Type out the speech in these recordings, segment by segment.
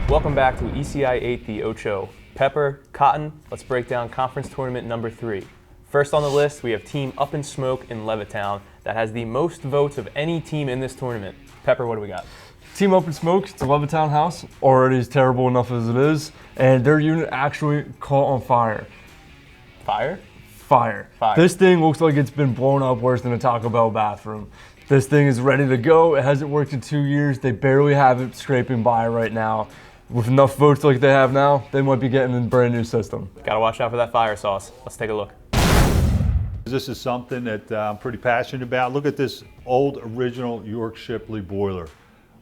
Welcome back to ECI 8 The Ocho. Pepper, Cotton, let's break down conference tournament number 3. First on the list, we have Team Up in Smoke in Levittown that has the most votes of any team in this tournament. Pepper, what do we got? Team Up in Smoke, it's a Levittown house, already is terrible enough as it is, and their unit actually caught on fire. Fire? Fire. This thing looks like it's been blown up worse than a Taco Bell bathroom. This thing is ready to go. It hasn't worked in 2 years. They barely have it scraping by right now. With enough votes like they have now, they might be getting a brand new system. Gotta watch out for that fire sauce. Let's take a look. This is something that I'm pretty passionate about. Look at this old original York Shipley boiler.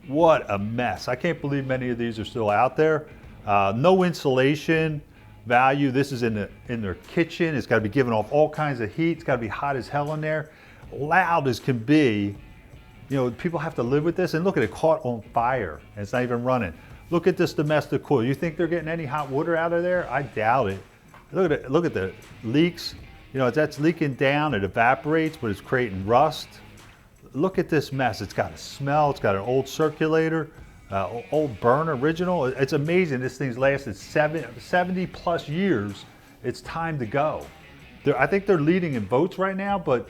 What a mess. I can't believe many of these are still out there. No insulation value. This is in their kitchen. It's got to be giving off all kinds of heat. It's got to be hot as hell in there. Loud as can be. You know, people have to live with this. And look at it, caught on fire. And it's not even running. Look at this domestic coil. You think they're getting any hot water out of there? I doubt it. Look at it. Look at the leaks. You know, that's leaking down. It evaporates, but it's creating rust. Look at this mess. It's got a smell. It's got an old circulator, old burner, original. It's amazing. This thing's lasted 70 plus years. It's time to go. I think they're leading in votes right now, but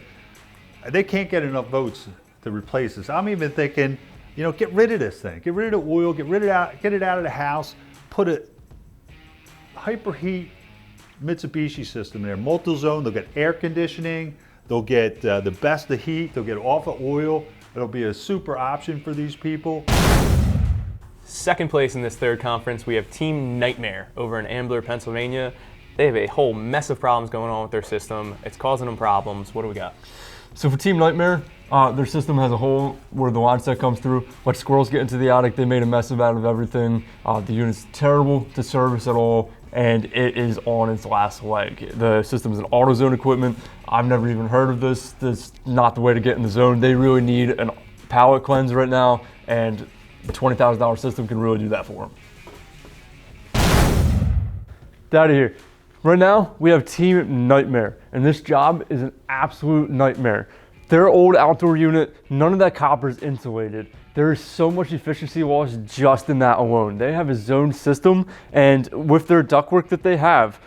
they can't get enough votes to replace this. I'm even thinking, you know, get rid of this thing. Get rid of the oil, get it out of the house, put a hyperheat Mitsubishi system there, multi-zone. They'll get air conditioning, they'll get the best of heat, they'll get off of oil. It'll be a super option for these people. Second place in this third conference, we have Team Nightmare over in Ambler, Pennsylvania. They have a whole mess of problems going on with their system. It's causing them problems. What do we got? So for Team Nightmare, their system has a hole where the line set comes through. Let squirrels get into the attic. They made a mess out of everything. The unit's terrible to service at all, and it is on its last leg. The system is an AutoZone equipment. I've never even heard of this. This is not the way to get in the zone. They really need a palate cleanse right now, and the $20,000 system can really do that for them. Get out of here. Right now, we have Team Nightmare, and this job is an absolute nightmare. Their old outdoor unit, none of that copper is insulated. There is so much efficiency loss just in that alone. They have a zone system, and with their ductwork that they have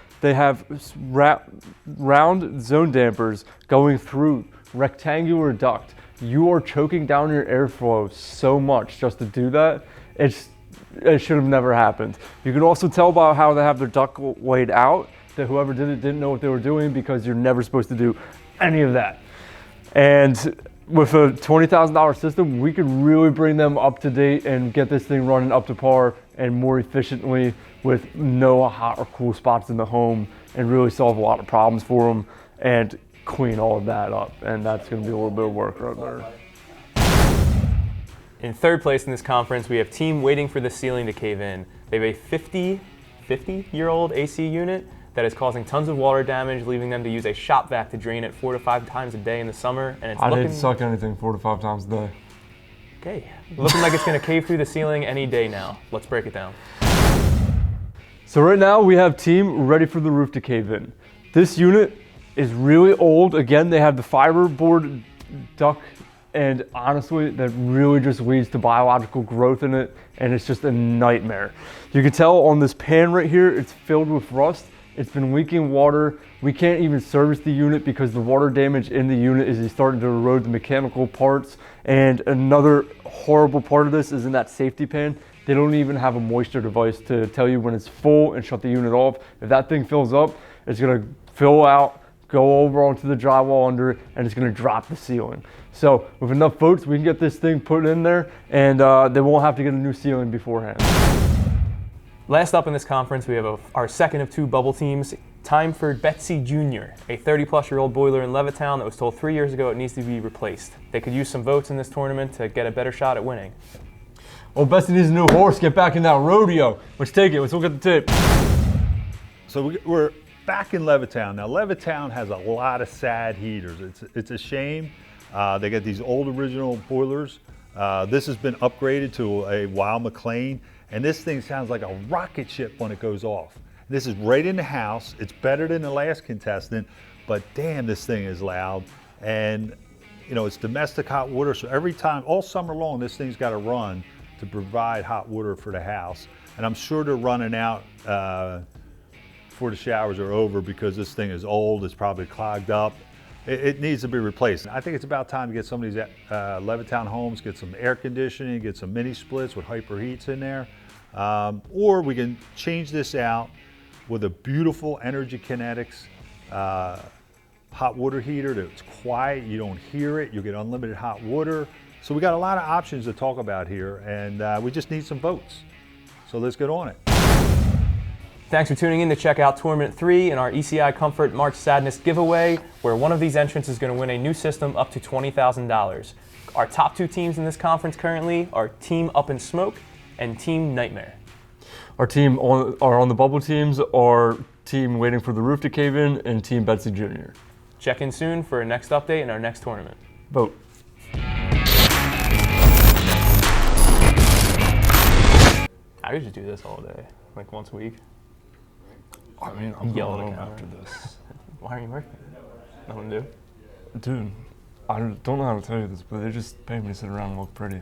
round zone dampers going through rectangular duct. You are choking down your airflow so much just to do that. It should have never happened. You can also tell by how they have their duct laid out that whoever did it didn't know what they were doing, because you're never supposed to do any of that. And with a $20,000 system, we could really bring them up to date and get this thing running up to par and more efficiently with no hot or cool spots in the home, and really solve a lot of problems for them and clean all of that up. And that's going to be a little bit of work right there. In third place in this conference, we have Team Waiting for the Ceiling to Cave In. They have a 50-year-old AC unit that is causing tons of water damage, leaving them to use a shop vac to drain it 4 to 5 times a day in the summer. And it's I didn't suck anything 4 to 5 times a day. Okay, looking like it's going to cave through the ceiling any day now. Let's break it down. So right now we have Team Ready for the Roof to Cave In. This unit is really old. Again, they have the fiberboard duct, and honestly, that really just leads to biological growth in it, and it's just a nightmare. You can tell on this pan right here, it's filled with rust. It's been leaking water. We can't even service the unit because the water damage in the unit is starting to erode the mechanical parts. And another horrible part of this is in that safety pan, they don't even have a moisture device to tell you when it's full and shut the unit off. If that thing fills up, it's gonna fill out, go over onto the drywall under it, and it's gonna drop the ceiling. So with enough votes, we can get this thing put in there, and they won't have to get a new ceiling beforehand. Last up in this conference, we have our second of 2 bubble teams, Timeford Betsy Jr., a 30-plus-year-old boiler in Levittown that was told 3 years ago it needs to be replaced. They could use some votes in this tournament to get a better shot at winning. Oh, Betsy needs a new horse. Get back in that rodeo. Let's take it. Let's look at the tape. So we're back in Levittown. Now, Levittown has a lot of sad heaters. It's a shame. They got these old original boilers. This has been upgraded to a Weil McLean. And this thing sounds like a rocket ship when it goes off. This is right in the house. It's better than the last contestant, but damn, this thing is loud. And you know, it's domestic hot water, so every time, all summer long, this thing's got to run to provide hot water for the house. And I'm sure they're running out before the showers are over because this thing is old, it's probably clogged up. It needs to be replaced. I think it's about time to get some of these Levittown homes, get some air conditioning, get some mini splits with hyper heats in there. Or we can change this out with a beautiful Energy Kinetics hot water heater that's quiet, you don't hear it, you get unlimited hot water. So we got a lot of options to talk about here, and we just need some votes. So let's get on it. Thanks for tuning in to check out Tournament 3 in our ECI Comfort March Sadness giveaway, where one of these entrants is going to win a new system up to $20,000. Our top 2 teams in this conference currently are Team Up in Smoke and Team Nightmare. Our team are on the bubble teams are Team Waiting for the Roof to Cave In and Team Betsy Jr. Check in soon for a next update in our next tournament. Vote. I could just do this all day, like once a week. I mean, I'm Yell going at the home camera. after this. Why are you working? Nothing to do? Dude, I don't know how to tell you this, but they just pay me to sit around and look pretty.